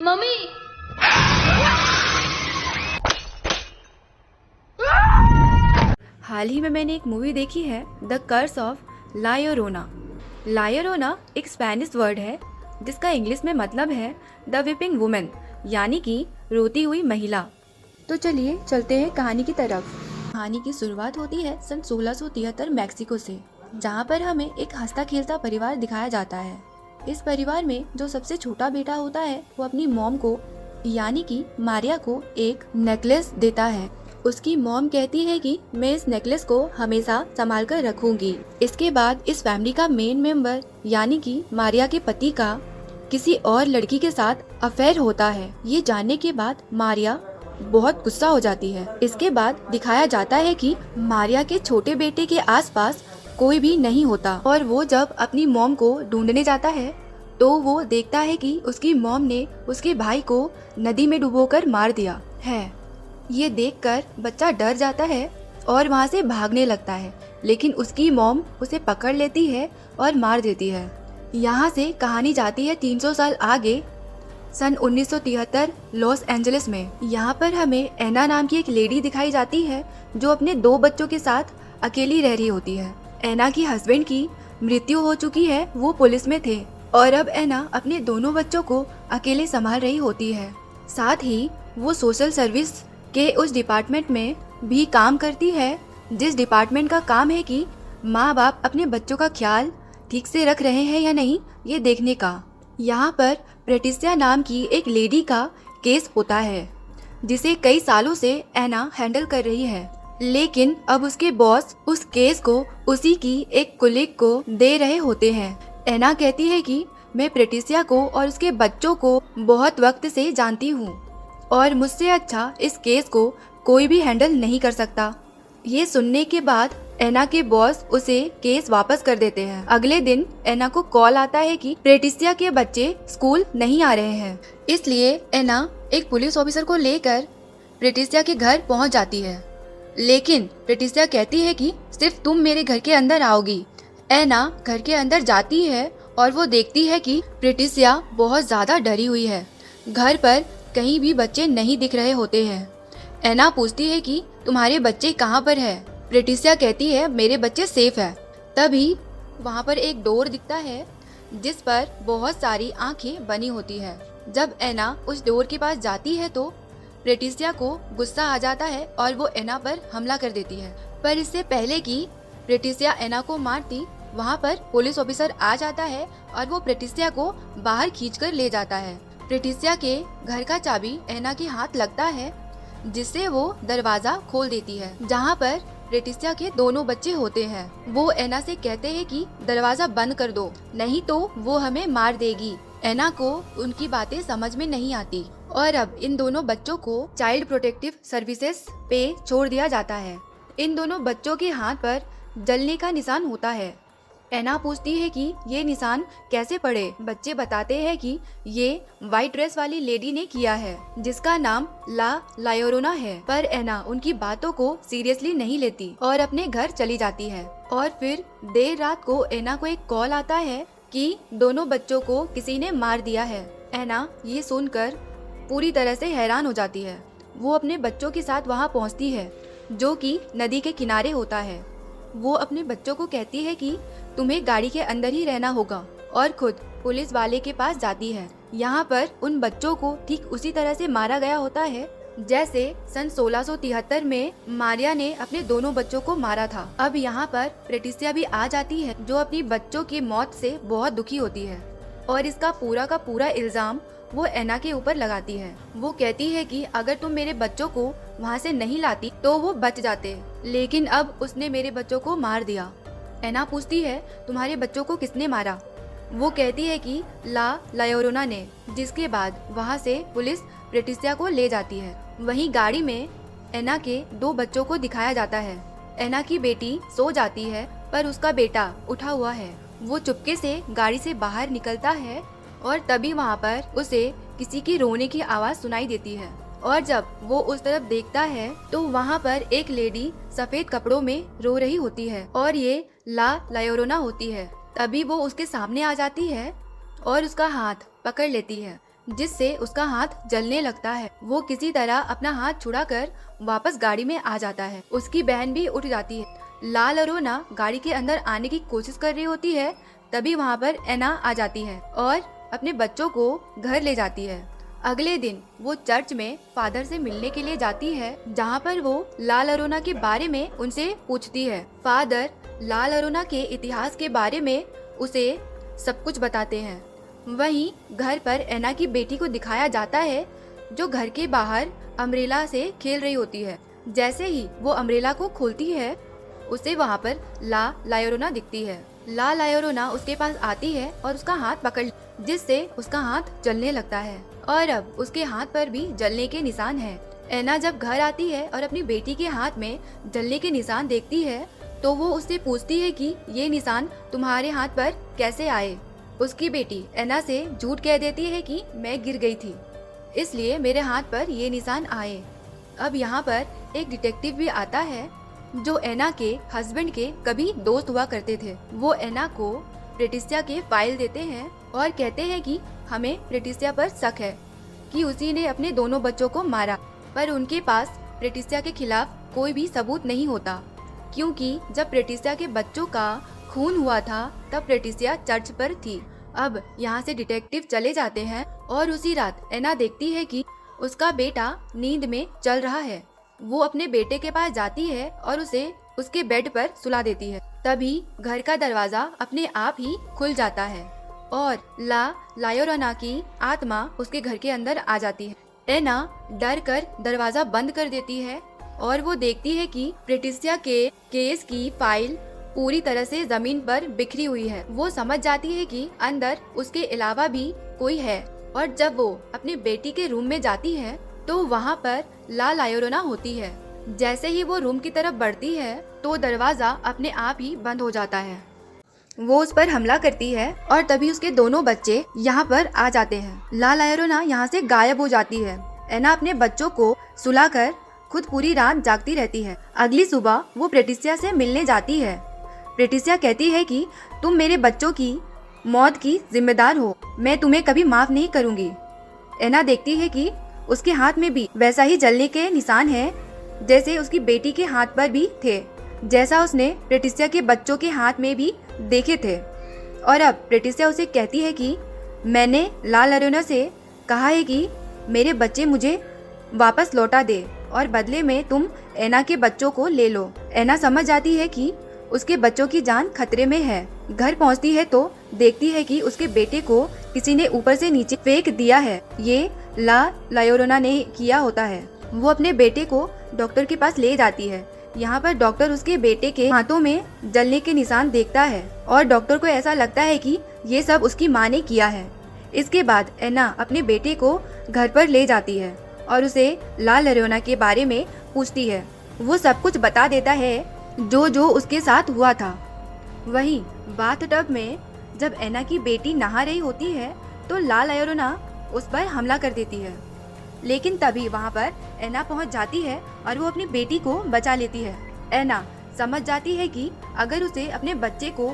Mummy. हाल ही में मैंने एक मूवी देखी है, the curse of La llorona। La llorona एक स्पेनिश वर्ड है जिसका इंग्लिश में मतलब है द वीपिंग वुमेन, यानी कि रोती हुई महिला। तो चलिए चलते हैं कहानी की तरफ। कहानी की शुरुआत होती है सन 1673 मैक्सिको से, जहाँ पर हमें एक हंसता खेलता परिवार दिखाया जाता है। इस परिवार में जो सबसे छोटा बेटा होता है वो अपनी मॉम को यानी कि मारिया को एक नेकलेस देता है। उसकी मॉम कहती है कि मैं इस नेकलेस को हमेशा संभाल कर रखूंगी। इसके बाद इस फैमिली का मेन मेंबर यानी कि मारिया के पति का किसी और लड़की के साथ अफेयर होता है। ये जानने के बाद मारिया बहुत गुस्सा हो जाती है। इसके बाद दिखाया जाता है कि मारिया के छोटे बेटे के आसपास कोई भी नहीं होता और वो जब अपनी मॉम को ढूंढने जाता है तो वो देखता है कि उसकी मॉम ने उसके भाई को नदी में डुबोकर मार दिया है। ये देखकर बच्चा डर जाता है और वहाँ से भागने लगता है, लेकिन उसकी मॉम उसे पकड़ लेती है और मार देती है। यहाँ से कहानी जाती है 300 साल आगे, सन 1973 लॉस एंजलिस में। यहाँ पर हमें एना नाम की एक लेडी दिखाई जाती है जो अपने 2 बच्चों के साथ अकेली रह रही होती है। एना की हस्बैंड की मृत्यु हो चुकी है, वो पुलिस में थे और अब एना अपने दोनों बच्चों को अकेले संभाल रही होती है। साथ ही वो सोशल सर्विस के उस डिपार्टमेंट में भी काम करती है जिस डिपार्टमेंट का काम है कि माँ बाप अपने बच्चों का ख्याल ठीक से रख रहे हैं या नहीं ये देखने का। यहाँ पर पेट्रिसिया नाम की एक लेडी का केस होता है जिसे कई सालों से एना हैंडल कर रही है, लेकिन अब उसके बॉस उस केस को उसी की एक कुलीग को दे रहे होते हैं। एना कहती है कि मैं पेट्रिसिया को और उसके बच्चों को बहुत वक्त से जानती हूँ और मुझसे अच्छा इस केस को कोई भी हैंडल नहीं कर सकता। ये सुनने के बाद एना के बॉस उसे केस वापस कर देते हैं। अगले दिन एना को कॉल आता है कि पेट्रिसिया के बच्चे स्कूल नहीं आ रहे हैं, इसलिए एना एक पुलिस ऑफिसर को लेकर पेट्रिसिया के घर पहुंच जाती है, लेकिन पेट्रिसिया कहती है कि सिर्फ तुम मेरे घर के अंदर आओगी। एना घर के अंदर जाती है और वो देखती है कि पेट्रिसिया बहुत ज्यादा डरी हुई है। घर पर कहीं भी बच्चे नहीं दिख रहे होते हैं। एना पूछती है कि तुम्हारे बच्चे कहाँ पर है। पेट्रिसिया कहती है मेरे बच्चे सेफ है। तभी वहाँ पर एक डोर दिखता है जिस पर बहुत सारी आंखें बनी होती है। जब एना उस डोर के पास जाती है तो पेट्रिसिया को गुस्सा आ जाता है और वो एना पर हमला कर देती है। पर इससे पहले कि पेट्रिसिया एना को मारती, वहाँ पर पुलिस ऑफिसर आ जाता है और वो पेट्रिसिया को बाहर खींचकर ले जाता है। पेट्रिसिया के घर का चाबी एना के हाथ लगता है जिससे वो दरवाजा खोल देती है जहाँ पर पेट्रिसिया के दोनों बच्चे होते हैं। वो एना से कहते हैं कि दरवाजा बंद कर दो, नहीं तो वो हमें मार देगी। एना को उनकी बातें समझ में नहीं आती और अब इन दोनों बच्चों को चाइल्ड प्रोटेक्टिव सर्विसेज पे छोड़ दिया जाता है। इन दोनों बच्चों के हाथ पर जलने का निशान होता है। एना पूछती है कि ये निशान कैसे पड़े। बच्चे बताते हैं कि ये व्हाइट ड्रेस वाली लेडी ने किया है जिसका नाम ला llorona है। पर एना उनकी बातों को सीरियसली नहीं लेती और अपने घर चली जाती है। और फिर देर रात को एना को एक कॉल आता है कि दोनों बच्चों को किसी ने मार दिया है। एना ये सुनकर पूरी तरह से हैरान हो जाती है। वो अपने बच्चों के साथ वहाँ पहुँचती है जो कि नदी के किनारे होता है। वो अपने बच्चों को कहती है कि तुम्हें गाड़ी के अंदर ही रहना होगा और खुद पुलिस वाले के पास जाती है। यहाँ पर उन बच्चों को ठीक उसी तरह से मारा गया होता है जैसे सन 1673 में मारिया ने अपने दोनों बच्चों को मारा था। अब यहाँ पर पेट्रिसिया भी आ जाती है जो अपनी बच्चों की मौत से बहुत दुखी होती है और इसका पूरा का पूरा इल्जाम वो एना के ऊपर लगाती है। वो कहती है कि अगर तुम मेरे बच्चों को वहाँ से नहीं लाती तो वो बच जाते, लेकिन अब उसने मेरे बच्चों को मार दिया। एना पूछती है तुम्हारे बच्चों को किसने मारा। वो कहती है कि ला llorona ने, जिसके बाद वहाँ से पुलिस पेट्रिसिया को ले जाती है। वहीं गाड़ी में एना के 2 बच्चों को दिखाया जाता है। एना की बेटी सो जाती है पर उसका बेटा उठा हुआ है। वो चुपके से गाड़ी से बाहर निकलता है और तभी वहाँ पर उसे किसी की रोने की आवाज सुनाई देती है और जब वो उस तरफ देखता है तो वहाँ पर एक लेडी सफेद कपड़ों में रो रही होती है और ये ला llorona होती है। तभी वो उसके सामने आ जाती है और उसका हाथ पकड़ लेती है जिससे उसका हाथ जलने लगता है। वो किसी तरह अपना हाथ छुड़ाकर वापस गाड़ी में आ जाता है। उसकी बहन भी उठ जाती है। ला लोरोना गाड़ी के अंदर आने की कोशिश कर रही होती है, तभी वहाँ पर एना आ जाती है और अपने बच्चों को घर ले जाती है। अगले दिन वो चर्च में फादर से मिलने के लिए जाती है, जहाँ पर वो ला लोरोना के बारे में उनसे पूछती है। फादर ला लोरोना के इतिहास के बारे में उसे सब कुछ बताते हैं। वहीं घर पर एना की बेटी को दिखाया जाता है, जो घर के बाहर अम्ब्रेला से खेल रही होती है। जैसे ही वो अम्ब्रेला को खोलती है, उसे वहाँ पर ला लायोरोना दिखती है। ला लायोरोना उसके पास आती है और उसका हाथ पकड़, जिससे उसका हाथ जलने लगता है और अब उसके हाथ पर भी जलने के निशान है। एना जब घर आती है और अपनी बेटी के हाथ में जलने के निशान देखती है, तो वो उससे पूछती है कि ये निशान तुम्हारे हाथ पर कैसे आए। उसकी बेटी एना से झूठ कह देती है कि मैं गिर गई थी, इसलिए मेरे हाथ पर ये निशान आए। अब यहाँ पर एक डिटेक्टिव भी आता है, जो एना के हस्बैंड के कभी दोस्त हुआ करते थे। वो एना को प्रेटिसिया के फाइल देते हैं और कहते हैं कि हमें प्रेटिसिया पर शक है कि उसी ने अपने दोनों बच्चों को मारा, पर उनके पास प्रेटिसिया के खिलाफ कोई भी सबूत नहीं होता, क्योंकि जब प्रेटिसिया के बच्चों का खून हुआ था तब प्रेटिसिया चर्च पर थी। अब यहाँ से डिटेक्टिव चले जाते हैं और उसी रात एना देखती है कि उसका बेटा नींद में चल रहा है। वो अपने बेटे के पास जाती है और उसे उसके बेड पर सुला देती है। तभी घर का दरवाजा अपने आप ही खुल जाता है और ला लायोरोना की आत्मा उसके घर के अंदर आ जाती है। एना डर कर दरवाजा बंद कर देती है और वो देखती है कि प्रेटिसिया के केस की फाइल पूरी तरह से जमीन पर बिखरी हुई है। वो समझ जाती है कि अंदर उसके अलावा भी कोई है और जब वो अपनी बेटी के रूम में जाती है तो वहाँ पर ला लायोरोना होती है। जैसे ही वो रूम की तरफ बढ़ती है तो दरवाजा अपने आप ही बंद हो जाता है। वो उस पर हमला करती है और तभी उसके दोनों बच्चे यहाँ पर आ जाते हैं। ला लायोरोना यहाँ से गायब हो जाती है। एना अपने बच्चों को सुलाकर खुद पूरी रात जागती रहती है। अगली सुबह वो प्रेटिसिया से मिलने जाती है। प्रेटिसिया कहती है कि तुम मेरे बच्चों की मौत की जिम्मेदार हो, मैं तुम्हें कभी माफ नहीं करूंगी। एना देखती है कि उसके हाथ में भी वैसा ही जलने के निशान है जैसे उसकी बेटी के हाथ पर भी थे, जैसा उसने प्रेटिसिया के बच्चों के हाथ में भी देखे थे। और अब प्रेटिसिया उसे कहती है कि मैंने ला लायोरोना से कहा है कि मेरे बच्चे मुझे वापस लौटा दे और बदले में तुम एना के बच्चों को ले लो। एना समझ जाती है कि उसके बच्चों की जान खतरे में है। घर पहुंचती है तो देखती है कि उसके बेटे को किसी ने ऊपर से नीचे फेंक दिया है। ये ला लायोरोना ने किया होता है। वो अपने बेटे को डॉक्टर के पास ले जाती है। यहाँ पर डॉक्टर उसके बेटे के हाथों में जलने के निशान देखता है और डॉक्टर को ऐसा लगता है कि ये सब उसकी माँ ने किया है। इसके बाद एना अपने बेटे को घर पर ले जाती है और उसे ला लायोरोना के बारे में पूछती है। वो सब कुछ बता देता है जो उसके साथ हुआ था। वहीं बाथटब में जब एना की बेटी नहा रही होती है तो ला लायोरोना उस पर हमला कर देती है, लेकिन तभी वहां पर एना पहुंच जाती है और वो अपनी बेटी को बचा लेती है। एना समझ जाती है कि अगर उसे अपने बच्चे को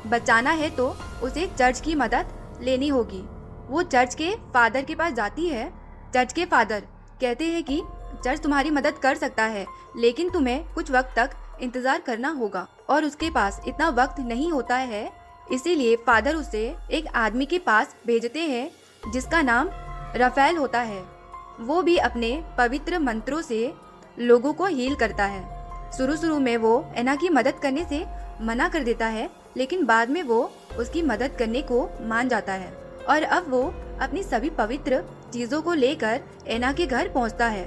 बचाना है तो उसे चर्च की मदद लेनी होगी। वो चर्च के फादर के पास जाती है। चर्च के फादर कहते हैं कि चर्च तुम्हारी मदद कर सकता है, लेकिन तुम्हें कुछ वक्त तक इंतजार करना होगा और उसके पास इतना वक्त नहीं होता है। इसीलिए फादर उसे एक आदमी के पास भेजते हैं जिसका नाम राफेल होता है। वो भी अपने पवित्र मंत्रों से लोगों को हील करता है। शुरू में वो एना की मदद करने से मना कर देता है, लेकिन बाद में वो उसकी मदद करने को मान जाता है और अब वो अपनी सभी पवित्र चीजों को लेकर एना के घर पहुंचता है।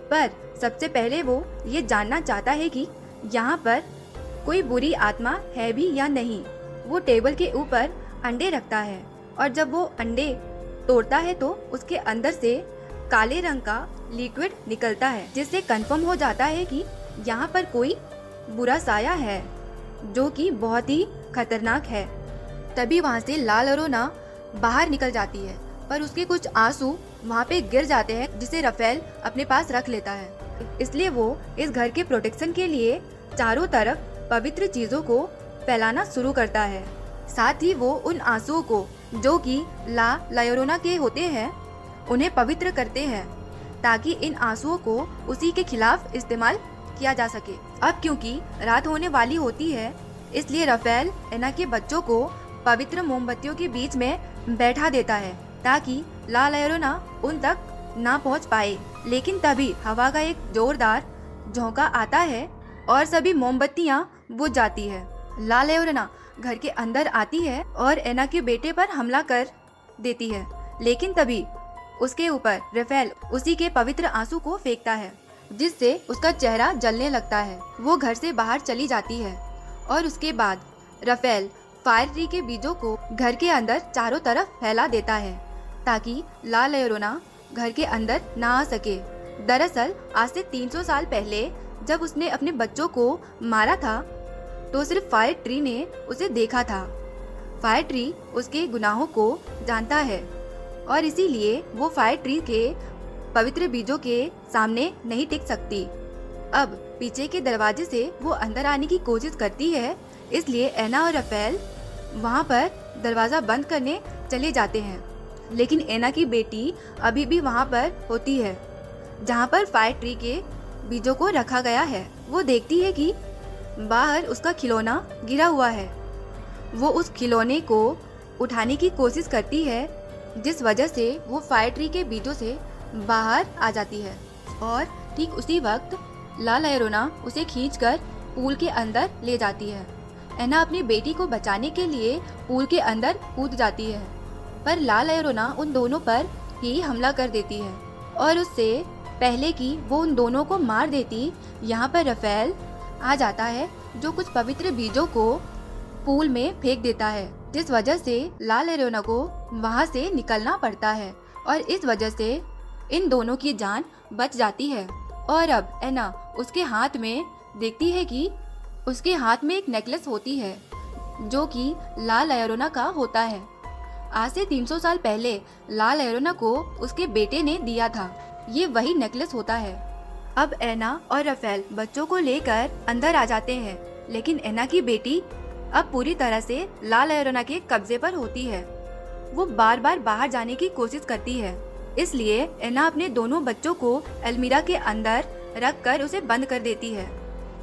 पर सबसे पहले वो ये जानना चाहता है कि यहाँ पर कोई बुरी आत्मा है भी या नहीं। वो टेबल के ऊपर अंडे रखता है और जब वो अंडे तोड़ता है तो उसके अंदर से काले रंग का लिक्विड निकलता है, जिससे कंफर्म हो जाता है कि यहाँ पर कोई बुरा साया है जो कि बहुत ही खतरनाक है। तभी वहाँ से ला लायोरोना बाहर निकल जाती है, पर उसके कुछ आंसू वहाँ पे गिर जाते हैं जिसे राफेल अपने पास रख लेता है। इसलिए वो इस घर के प्रोटेक्शन के लिए चारों तरफ पवित्र चीजों को फैलाना शुरू करता है। साथ ही वो उन आंसुओं को जो कि ला लायोरोना के होते हैं उन्हें पवित्र करते हैं ताकि इन आंसुओं को उसी के खिलाफ इस्तेमाल किया जा सके। अब क्योंकि रात होने वाली होती है, इसलिए राफेल एना के बच्चों को पवित्र मोमबत्तियों के बीच में बैठा देता है ताकि ला llorona उन तक ना पहुंच पाए। लेकिन तभी हवा का एक जोरदार झोंका आता है और सभी मोमबत्तियां बुझ जाती है। ला llorona घर के अंदर आती है और एना के बेटे पर हमला कर देती है, लेकिन तभी उसके ऊपर राफेल उसी के पवित्र आंसू को फेंकता है, जिससे उसका चेहरा जलने लगता है। वो घर से बाहर चली जाती है और उसके बाद राफेल फायर ट्री के बीजों को घर के अंदर चारों तरफ फैला देता है ताकि ला llorona घर के अंदर ना आ सके। दरअसल आज से 300 साल पहले जब उसने अपने बच्चों को मारा था तो सिर्फ फायर ट्री ने उसे देखा था। फायर ट्री उसके गुनाहों को जानता है और इसीलिए वो फायर ट्री के पवित्र बीजों के सामने नहीं टिक सकती। अब पीछे के दरवाजे से वो अंदर आने की कोशिश करती है, इसलिए एना और राफेल वहाँ पर दरवाज़ा बंद करने चले जाते हैं। लेकिन एना की बेटी अभी भी वहाँ पर होती है जहाँ पर फायर ट्री के बीजों को रखा गया है। वो देखती है कि बाहर उसका खिलौना गिरा हुआ है। वो उस खिलौने को उठाने की कोशिश करती है, जिस वजह से वो फायर ट्री के बीजों से बाहर आ जाती है और ठीक उसी वक्त ला llorona उसे खींचकर पूल के अंदर ले जाती है। एना अपनी बेटी को बचाने के लिए पूल के अंदर कूद जाती है, पर ला llorona उन दोनों पर ही हमला कर देती है और उससे पहले कि वो उन दोनों को मार देती, यहाँ पर राफेल आ जाता है जो कुछ पवित्र बीजों को पूल में फेंक देता है, जिस वजह से ला llorona को वहाँ से निकलना पड़ता है और इस वजह से इन दोनों की जान बच जाती है। और अब एना उसके हाथ में देखती है कि उसके हाथ में एक नेकलेस होती है जो कि ला llorona का होता है। आज से 300 साल पहले ला llorona को उसके बेटे ने दिया था। ये वही नेकलेस होता है। अब एना और राफेल बच्चों को लेकर अंदर आ जाते हैं, लेकिन एना की बेटी अब पूरी तरह से ला llorona के कब्जे पर होती है। वो बार बार बाहर जाने की कोशिश करती है, इसलिए एना अपने दोनों बच्चों को अलमीरा के अंदर रखकर उसे बंद कर देती है।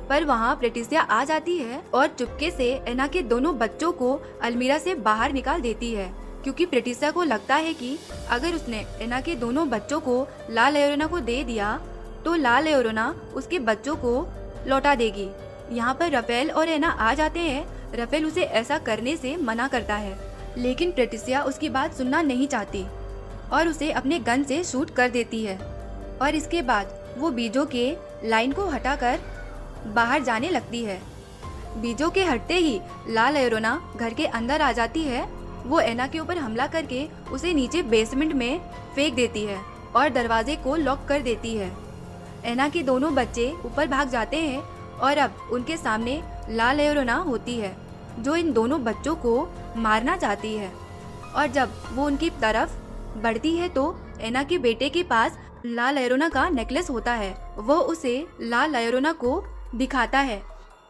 पर वहाँ पेट्रिसिया आ जाती है और चुपके से एना के दोनों बच्चों को अलमीरा से बाहर निकाल देती है, क्योंकि पेट्रिसिया को लगता है कि अगर उसने एना के दोनों बच्चों को ला llorona को दे दिया तो ला llorona उसके बच्चों को लौटा देगी। यहाँ पर राफेल और एना आ जाते हैं। राफेल उसे ऐसा करने से मना करता है, लेकिन पेट्रिसिया उसकी बात सुनना नहीं चाहती और उसे अपने गन से शूट कर देती है और इसके बाद वो बीजों के लाइन को हटाकर बाहर जाने लगती है। बीजों के हटते ही ला llorona घर के अंदर आ जाती है। वो एना के ऊपर हमला करके उसे नीचे बेसमेंट में फेंक देती है और दरवाजे को लॉक कर देती है। एना के दोनों बच्चे ऊपर भाग जाते हैं और अब उनके सामने ला llorona होती है जो इन दोनों बच्चों को मारना चाहती है। और जब वो उनकी तरफ बढ़ती है तो एना के बेटे के पास ला llorona का नेकलेस होता है। वो उसे ला llorona को दिखाता है,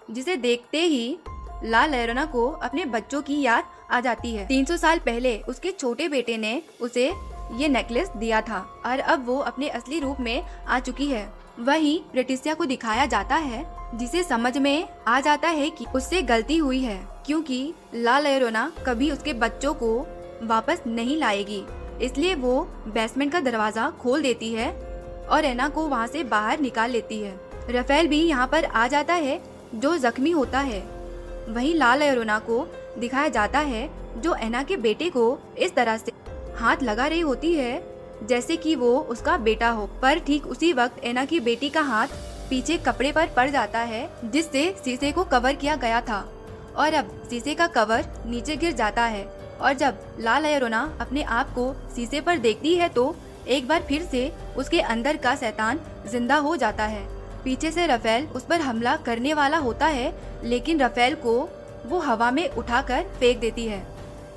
जिसे देखते ही ला llorona को अपने बच्चों की याद आ जाती है। 300 साल पहले उसके छोटे बेटे ने उसे ये नेकलेस दिया था और अब वो अपने असली रूप में आ चुकी है। वहीं पेट्रिसिया को दिखाया जाता है, जिसे समझ में आ जाता है कि उससे गलती हुई है, क्योंकि ला llorona कभी उसके बच्चों को वापस नहीं लाएगी। इसलिए वो बेसमेंट का दरवाजा खोल देती है और एना को वहाँ से बाहर निकाल लेती है। राफेल भी यहाँ पर आ जाता है जो जख्मी होता है। वहीं ला llorona को दिखाया जाता है जो एना के बेटे को इस तरह से हाथ लगा रही होती है जैसे कि वो उसका बेटा हो। पर ठीक उसी वक्त एना की बेटी का हाथ पीछे कपड़े पर पड़ जाता है, जिससे शीशे को कवर किया गया था और अब शीशे का कवर नीचे गिर जाता है। और जब ला llorona अपने आप को शीशे पर देखती है तो एक बार फिर से उसके अंदर का शैतान जिंदा हो जाता है। पीछे से राफेल उस पर हमला करने वाला होता है, लेकिन राफेल को वो हवा में उठाकर फेंक देती है।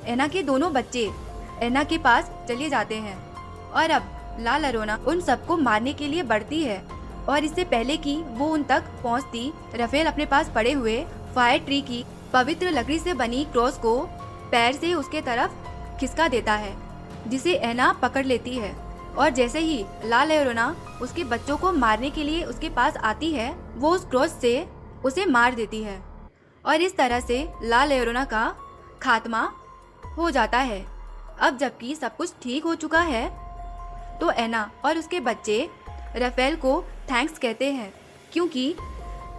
एना के दोनों बच्चे एना के पास चले जाते हैं और अब ला llorona उन सबको मारने के लिए बढ़ती है और इससे पहले कि वो उन तक पहुंचती, राफेल अपने पास पड़े हुए फायर ट्री की पवित्र लकड़ी से बनी क्रॉस को पैर से उसके तरफ खिसका देता है, जिसे एना पकड़ लेती है। और जैसे ही ला ल्योरोना उसके बच्चों को मारने के लिए उसके पास आती है, वो उस क्रोध से उसे मार देती है और इस तरह से ला ल्योरोना का खात्मा हो जाता है। अब जबकि सब कुछ ठीक हो चुका है तो एना और उसके बच्चे राफेल को थैंक्स कहते हैं, क्योंकि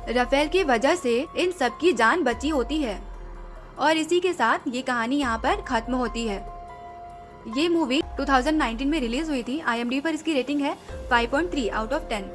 राफेल की वजह से इन सब की जान बची होती है। और इसी के साथ ये कहानी यहाँ पर खत्म होती है। ये मूवी 2019 में रिलीज हुई थी। IMDb पर इसकी रेटिंग है 5.3 आउट ऑफ 10।